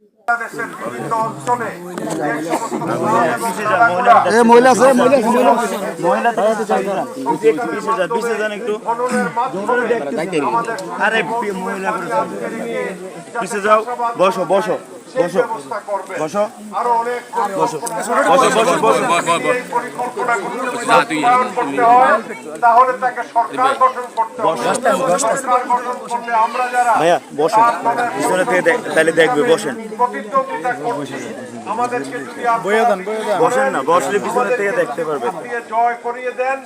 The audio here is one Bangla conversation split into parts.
বাংলাদেশের বিভিন্ন অঞ্চলে পিছিয়ে যাও, বসো বসো বসো বসো আরো অনেক বসো বসো বসো বসো তাহলে তাকে সরকার গঠন করতে হবে। সরকার গঠন করলে আমরা যারা ভাইয়া বসেন, পিছনে থেকে তাহলে দেখবে, বসেন প্রতিদ্বন্দ্বিতা করছি আমাদেরকে যদি বসেন না, বসলে পিছনে থেকে দেখতে পারবে। আপনি জয় করিয়ে দেন,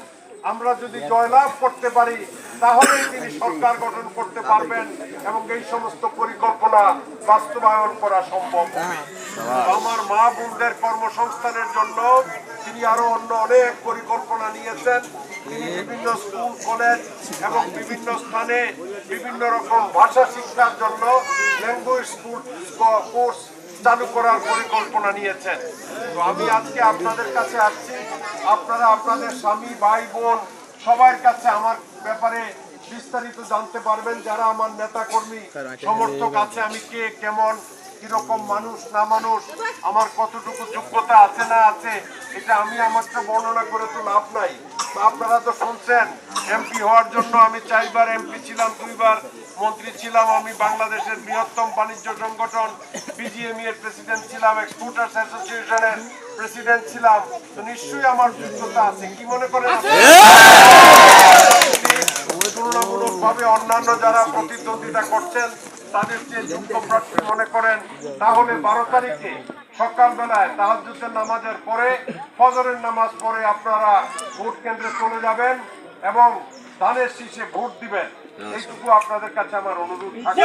আমরা যদি জয়লাভ করতে পারি তাহলেই তিনি সরকার গঠন করতে পারবেন এবং এই সমস্ত পরিকল্পনা বাস্তবায়ন করা সম্ভব হবে। আমার মা বোনদের কর্মসংস্থানের জন্য তিনি আরো অন্য অনেক পরিকল্পনা নিয়েছেন। তিনি বিভিন্ন স্কুল কলেজ এবং বিভিন্ন স্থানে বিভিন্ন রকম ভাষা শিক্ষার জন্য ল্যাঙ্গুয়েজ স্কুল কোর্স চালু করার পরিকল্পনা নিয়েছেন। তো আমি আজকে আপনাদের কাছে আসছি, আপনারা আপনাদের স্বামী ভাই বোন সবার কাছে আমার ব্যাপারে বিস্তারিত জানতে পারবেন। যারা আমার নেতা কর্মী সমর্থক আছে, আমি কে, কেমন, কিরকম মানুষ না মানুষ, আমার কতটুকু যোগ্যতা আছে না আছে, এটা আমি আমাকে বর্ণনা করে তো লাভ নাই। আপনারা তো শুনছেন এমপি হওয়ার জন্য আমি 4 বার এমপি ছিলাম, 2 বার মন্ত্রী ছিলাম, আমি বাংলাদেশের বৃহত্তম বাণিজ্য সংগঠন বিজিএমই এর প্রেসিডেন্ট ছিলাম, এক্সপোর্টার্স অ্যাসোসিয়েশনের প্রেসিডেন্ট ছিলাম। তো নিশ্চয়ই আমার যোগ্যতা আছে, কি মনে করেন? তুলনামূলকভাবে অন্যান্য যারা প্রতিদ্বন্দ্বিতা করছেন তাদের যে যোগ্য প্রার্থী মনে করেন, তাহলে 12 তারিখে সকালবেলায় তাহাজ্জুদের নামাজের পরে, ফজরের নামাজ পড়ে আপনারা ভোট কেন্দ্রে চলে যাবেন এবং ধানের শীষে ভোট দিবেন। এইটুকু আপনাদের কাছে আমার অনুরোধ থাকবে।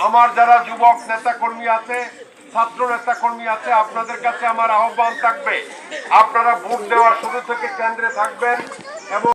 আমার যারা যুবক নেতা কর্মী আছে, ছাত্র নেতা কর্মী আছে, আপনাদের কাছে আমার আহ্বান থাকবে, আপনারা ভোট দেওয়ার শুরু থেকে কেন্দ্রে থাকবেন